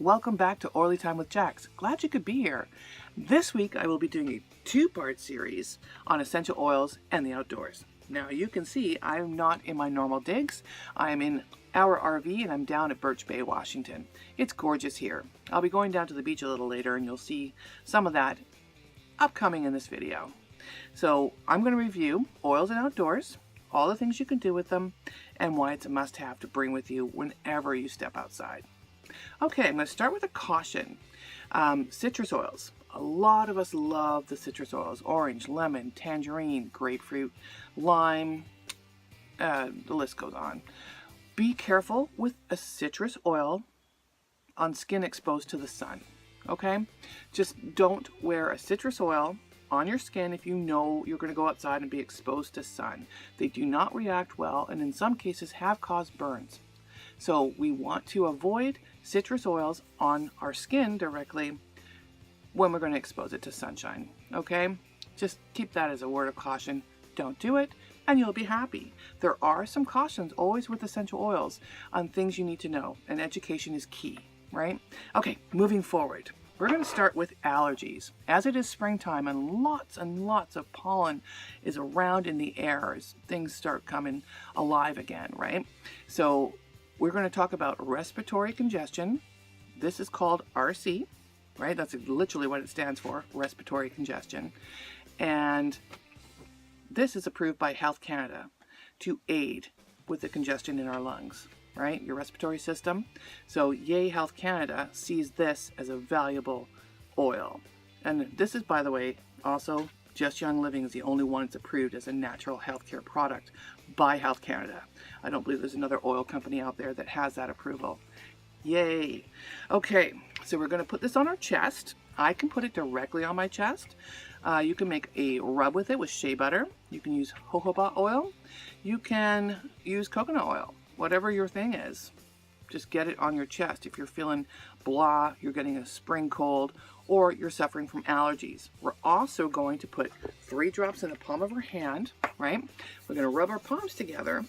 Welcome back to Oily Time with Jax. Glad you could be here. This week I will be doing a two-part series on essential oils and the outdoors. Now you can see I'm not in my normal digs. I'm in our RV and I'm down at Birch Bay, Washington. It's gorgeous here. I'll be going down to the beach a little later and you'll see some of that upcoming in this video. So I'm going to review oils and outdoors, all the things you can do with them, and why it's a must-have to bring with you whenever you step outside. Okay, I'm going to start with a caution. Citrus oils. A lot of us love the citrus oils. Orange, lemon, tangerine, grapefruit, lime, the list goes on. Be careful with a citrus oil on skin exposed to the sun, okay? Just don't wear a citrus oil on your skin if you know you're going to go outside and be exposed to sun. They do not react well and in some cases have caused burns. So we want to avoid citrus oils on our skin directly when we're going to expose it to sunshine, okay? Just keep that as a word of caution. Don't do it and you'll be happy. There are some cautions always with essential oils on things you need to know, and education is key, right? Okay, moving forward. We're going to start with allergies. As it is springtime and lots of pollen is around in the air as things start coming alive again, right? So we're going to talk about respiratory congestion. This is called RC, right? That's literally what it stands for, respiratory congestion. And this is approved by Health Canada to aid with the congestion in our lungs, right? Your respiratory system. So yay, Health Canada sees this as a valuable oil. And this is, by the way, also Just Young Living is the only one that's approved as a natural healthcare product by Health Canada. I don't believe there's another oil company out there that has that approval. Yay. Okay, so we're going to put this on our chest. I can put it directly on my chest. You can make a rub with it with shea butter. You can use jojoba oil. You can use coconut oil, whatever your thing is. Just get it on your chest. If you're feeling blah, you're getting a spring cold, or you're suffering from allergies. We're also going to put 3 drops in the palm of our hand, right? We're going to rub our palms together,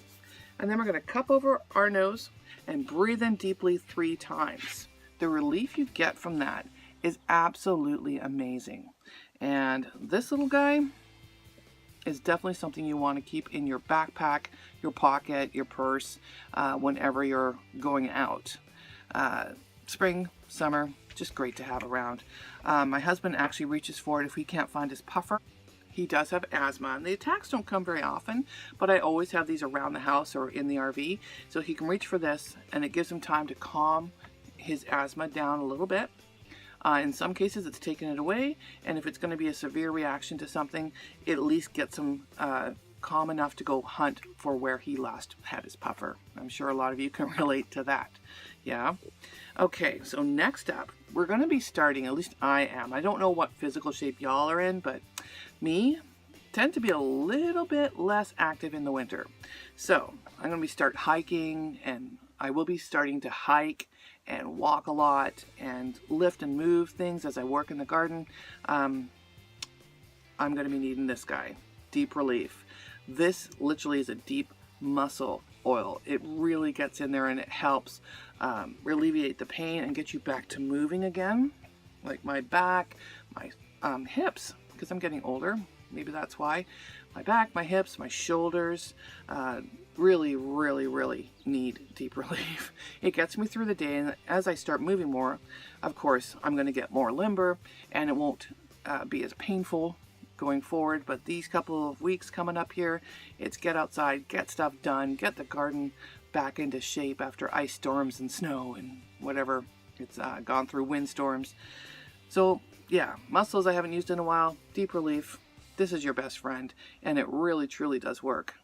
and then we're going to cup over our nose and breathe in deeply 3 times. The relief you get from that is absolutely amazing. And this little guy is definitely something you want to keep in your backpack, your pocket, your purse, whenever you're going out. Spring, summer, just great to have around. My husband actually reaches for it if he can't find his puffer. He does have asthma, and the attacks don't come very often, but I always have these around the house or in the RV, so he can reach for this, and it gives him time to calm his asthma down a little bit. In some cases, it's taken it away, and if it's going to be a severe reaction to something, it at least gets him calm enough to go hunt for where he last had his puffer. I'm sure a lot of you can relate to that. Yeah? Okay, so next up, we're going to be starting, at least I am. I don't know what physical shape y'all are in, but me tend to be a little bit less active in the winter. So I'm going to start hiking, and I will be starting to hike and walk a lot and lift and move things as I work in the garden. I'm going to be needing this guy, Deep Relief. This literally is a deep muscle oil. It really gets in there and it helps alleviate the pain and get you back to moving again, like my back, my hips, because I'm getting older. Maybe that's why. My back, my hips, my shoulders really need Deep Relief. It gets me through the day, and as I start moving more, of course, I'm going to get more limber, and it won't be as painful going forward. But these couple of weeks coming up here, it's get outside, get stuff done, get the garden back into shape after ice storms and snow and whatever. It's gone through windstorms. So yeah, muscles I haven't used in a while. Deep Relief. This is your best friend, and it really truly does work.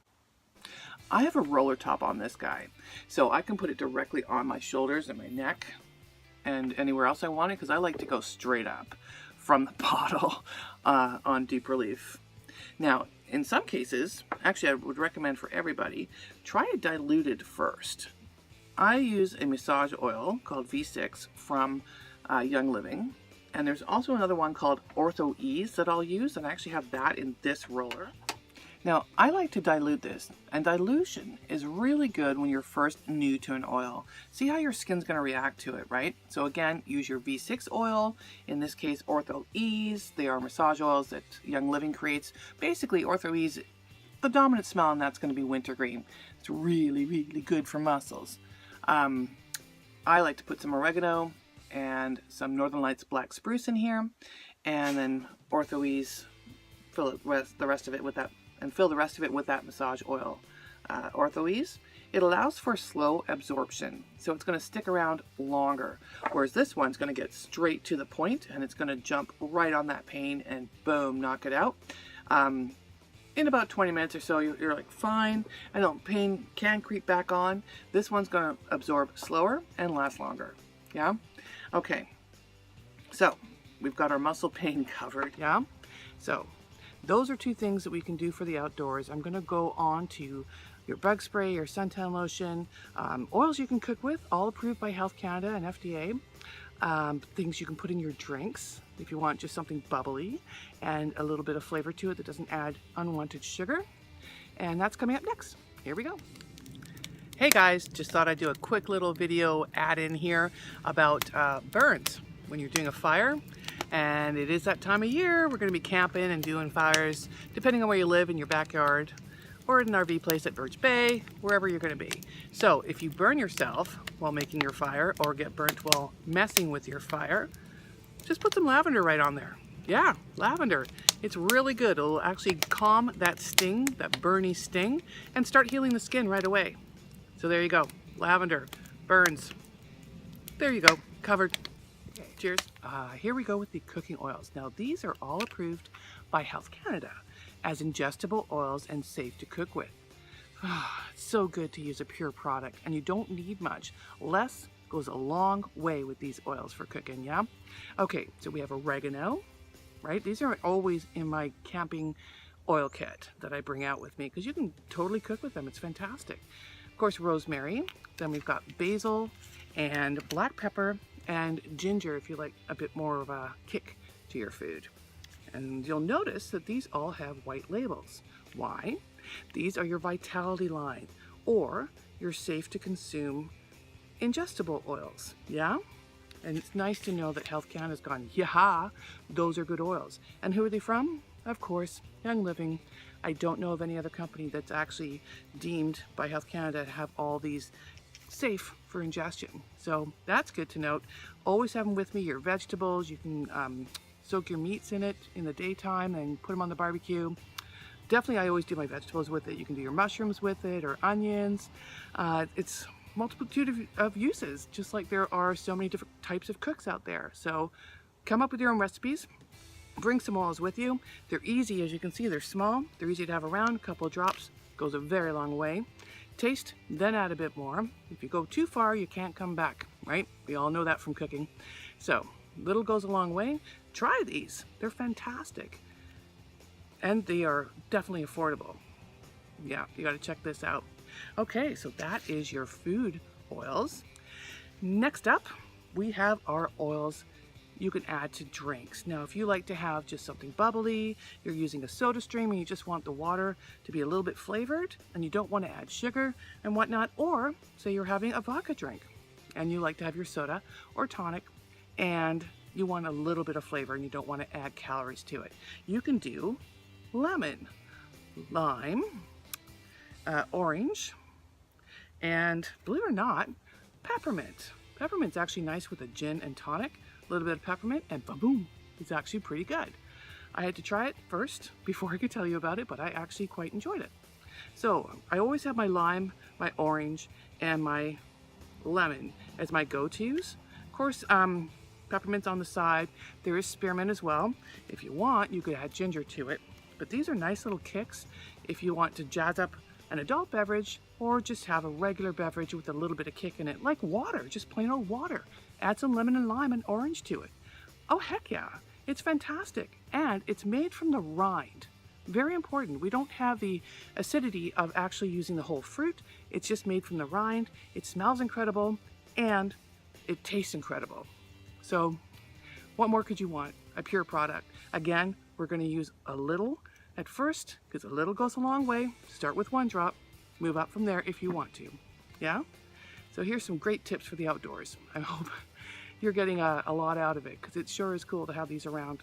I have a roller top on this guy, so I can put it directly on my shoulders and my neck and anywhere else I want it, because I like to go straight up from the bottle on Deep Relief. Now, in some cases, actually I would recommend for everybody, try it diluted first. I use a massage oil called V6 from Young Living. And there's also another one called Ortho Ease that I'll use, and I actually have that in this roller. Now, I like to dilute this, and dilution is really good when you're first new to an oil. See how your skin's going to react to it, right? So again, use your V6 oil, in this case Ortho Ease. They are massage oils that Young Living creates. Basically, Ortho Ease, the dominant smell on that's going to be wintergreen. It's really, really good for muscles. I like to put some oregano and some Northern Lights black spruce in here, and then Ortho Ease, fill the rest of it with that, and fill the rest of it with that massage oil. Ortho Ease, it allows for slow absorption, so it's going to stick around longer, whereas this one's going to get straight to the point, and it's going to jump right on that pain and boom, knock it out. In about 20 minutes or so, you're like, fine. I know pain can creep back on. This one's going to absorb slower and last longer. Yeah? Okay. So, we've got our muscle pain covered. Yeah? So, those are two things that we can do for the outdoors. I'm going to go on to your bug spray, your suntan lotion, oils you can cook with, all approved by Health Canada and FDA. Things you can put in your drinks if you want just something bubbly and a little bit of flavor to it that doesn't add unwanted sugar. And that's coming up next. Here we go. Hey guys, just thought I'd do a quick little video add-in here about burns when you're doing a fire. And it is that time of year. We're going to be camping and doing fires, depending on where you live, in your backyard or in an RV place at Birch Bay, wherever you're going to be. So if you burn yourself while making your fire or get burnt while messing with your fire, just put some lavender right on there. Yeah, lavender. It's really good. It'll actually calm that sting, that burny sting, and start healing the skin right away. So there you go. Lavender, burns. There you go. Covered. Cheers. Here we go with the cooking oils. Now these are all approved by Health Canada as ingestible oils and safe to cook with. It's so good to use a pure product, and you don't need much. Less goes a long way with these oils for cooking, yeah? Okay, so we have oregano, right? These are always in my camping oil kit that I bring out with me because you can totally cook with them. It's fantastic. Of course, rosemary. Then we've got basil and black pepper and ginger if you like a bit more of a kick to your food. And you'll notice that these all have white labels. Why? These are your vitality line or your safe to consume ingestible oils, yeah? And it's nice to know that Health Canada's gone, yeah, those are good oils. And who are they from? Of course, Young Living. I don't know of any other company that's actually deemed by Health Canada to have all these safe for ingestion. So that's good to note. Always have them with me, your vegetables. You can soak your meats in it in the daytime and put them on the barbecue. Definitely, I always do my vegetables with it. You can do your mushrooms with it or onions. It's multitude of uses, just like there are so many different types of cooks out there. So come up with your own recipes. Bring some oils with you. They're easy, as you can see. They're small. They're easy to have around. A couple of drops goes a very long way. Taste, then add a bit more. If you go too far, you can't come back, right? We all know that from cooking. So little goes a long way. Try these. They're fantastic. And they are definitely affordable. Yeah, you got to check this out. Okay, so that is your food oils. Next up, we have our oils you can add to drinks. Now, if you like to have just something bubbly, you're using a soda stream and you just want the water to be a little bit flavored and you don't want to add sugar and whatnot, or say you're having a vodka drink and you like to have your soda or tonic and you want a little bit of flavor and you don't want to add calories to it, you can do lemon, lime, orange, and believe it or not, peppermint. Peppermint's actually nice with a gin and tonic. A little bit of peppermint and boom, it's actually pretty good. I had to try it first before I could tell you about it, but I actually quite enjoyed it. So I always have my lime, my orange, and my lemon as my go-tos. Of course, peppermint's on the side. There is spearmint as well. If you want, you could add ginger to it. But these are nice little kicks if you want to jazz up an adult beverage or just have a regular beverage with a little bit of kick in it, like water, just plain old water. Add some lemon and lime and orange to it. Oh, heck yeah. It's fantastic. And it's made from the rind. Very important. We don't have the acidity of actually using the whole fruit. It's just made from the rind. It smells incredible and it tastes incredible. So what more could you want? A pure product. Again, we're going to use a little At first, because a little goes a long way, start with 1 drop, move up from there if you want to. Yeah? So here's some great tips for the outdoors. I hope you're getting a lot out of it, because it sure is cool to have these around.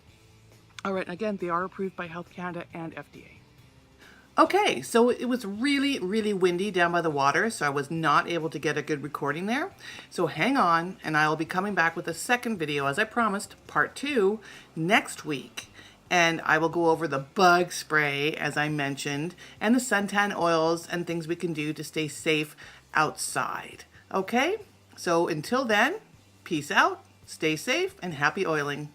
All right, and again, they are approved by Health Canada and FDA. Okay, so it was really, really windy down by the water, so I was not able to get a good recording there. So hang on, and I'll be coming back with a second video, as I promised, part 2, next week. And I will go over the bug spray, as I mentioned, and the suntan oils and things we can do to stay safe outside. Okay, so until then, peace out, stay safe, and happy oiling.